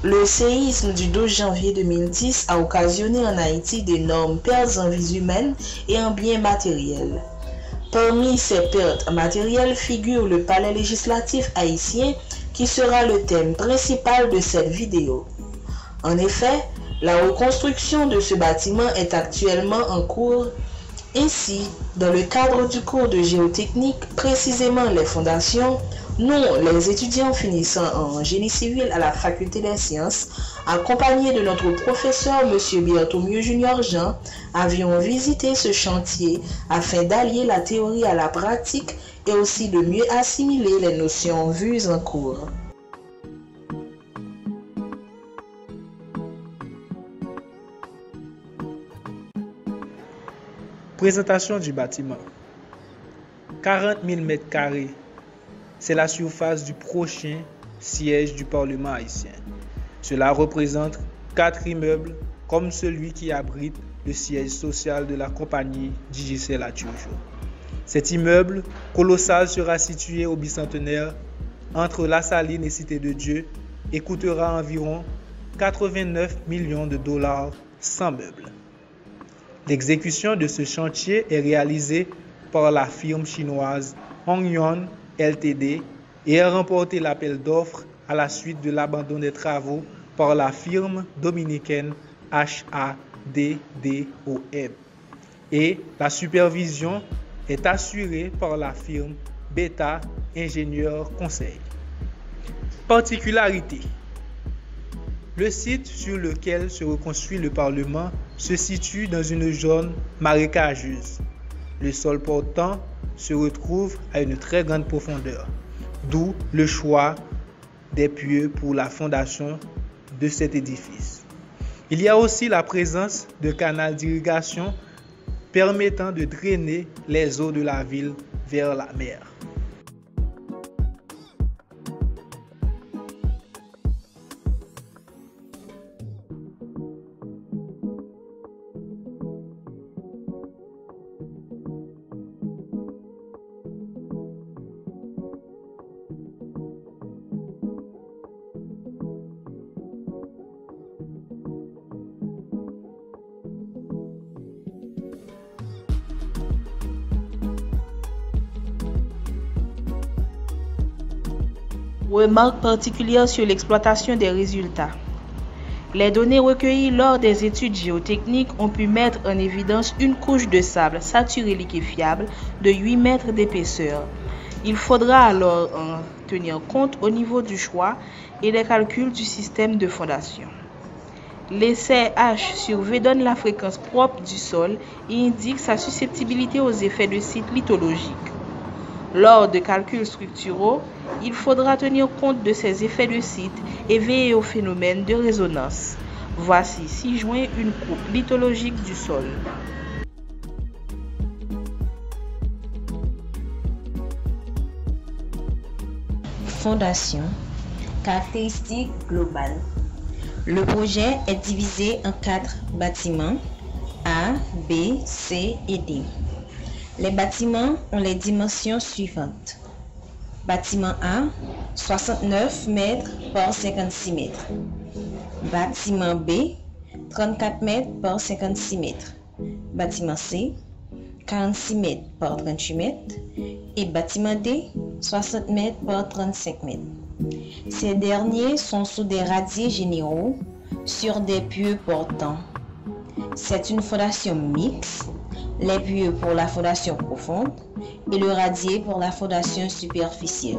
Le séisme du 12 janvier 2010 a occasionné en Haïti d'énormes pertes en vies humaines et en biens matériels. Parmi ces pertes matérielles figure le palais législatif haïtien qui sera le thème principal de cette vidéo. En effet, la reconstruction de ce bâtiment est actuellement en cours. Ainsi, dans le cadre du cours de géotechnique, précisément les fondations, nous, les étudiants finissant en génie civil à la faculté des sciences, accompagnés de notre professeur M. Berthomieux Junior Jean, avions visité ce chantier afin d'allier la théorie à la pratique et aussi de mieux assimiler les notions vues en cours. Présentation du bâtiment. 40 000 m², c'est la surface du prochain siège du Parlement haïtien. Cela représente 4 immeubles comme celui qui abrite le siège social de la compagnie Digicel à Turgeon. Cet immeuble colossal sera situé au bicentenaire entre La Saline et Cité de Dieu et coûtera environ 89 millions de dollars sans meubles. L'exécution de ce chantier est réalisée par la firme chinoise Hongyuan Ltd et a remporté l'appel d'offres à la suite de l'abandon des travaux par la firme dominicaine HADDOM. Et la supervision est assurée par la firme Beta Ingénieurs Conseil. Particularité. Le site sur lequel se reconstruit le Parlement se situe dans une zone marécageuse. Le sol portant se retrouve à une très grande profondeur, d'où le choix des pieux pour la fondation de cet édifice. Il y a aussi la présence de canaux d'irrigation permettant de drainer les eaux de la ville vers la mer. Remarque particulière sur l'exploitation des résultats. Les données recueillies lors des études géotechniques ont pu mettre en évidence une couche de sable saturé liquéfiable de 8 mètres d'épaisseur. Il faudra alors en tenir compte au niveau du choix et des calculs du système de fondation. L'essai H sur V donne la fréquence propre du sol et indique sa susceptibilité aux effets de site lithologiques. Lors de calculs structuraux, il faudra tenir compte de ces effets de site et veiller au phénomène de résonance. Voici ci-joint une coupe lithologique du sol. Fondation. Caractéristiques globales. Le projet est divisé en 4 bâtiments A, B, C et D. Les bâtiments ont les dimensions suivantes. Bâtiment A, 69 mètres par 56 mètres. Bâtiment B, 34 mètres par 56 mètres. Bâtiment C, 46 mètres par 38 mètres. Et bâtiment D, 60 mètres par 35 mètres. Ces derniers sont sous des radiers généraux sur des pieux portants. C'est une fondation mixte, les pieux pour la fondation profonde et le radier pour la fondation superficielle.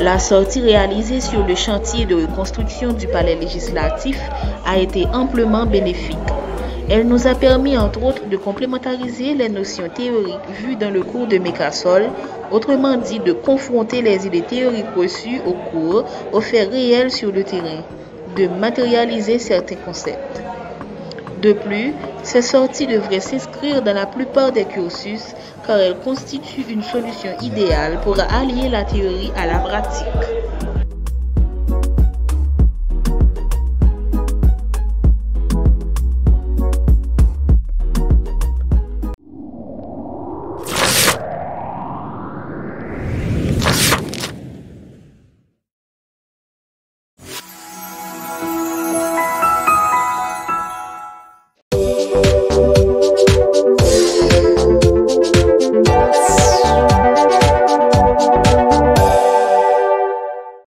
La sortie réalisée sur le chantier de reconstruction du palais législatif a été amplement bénéfique. Elle nous a permis entre autres de complémentariser les notions théoriques vues dans le cours de Mécasol, autrement dit de confronter les idées théoriques reçues au cours aux faits réels sur le terrain, de matérialiser certains concepts. De plus, ces sorties devraient s'inscrire dans la plupart des cursus car elles constituent une solution idéale pour allier la théorie à la pratique.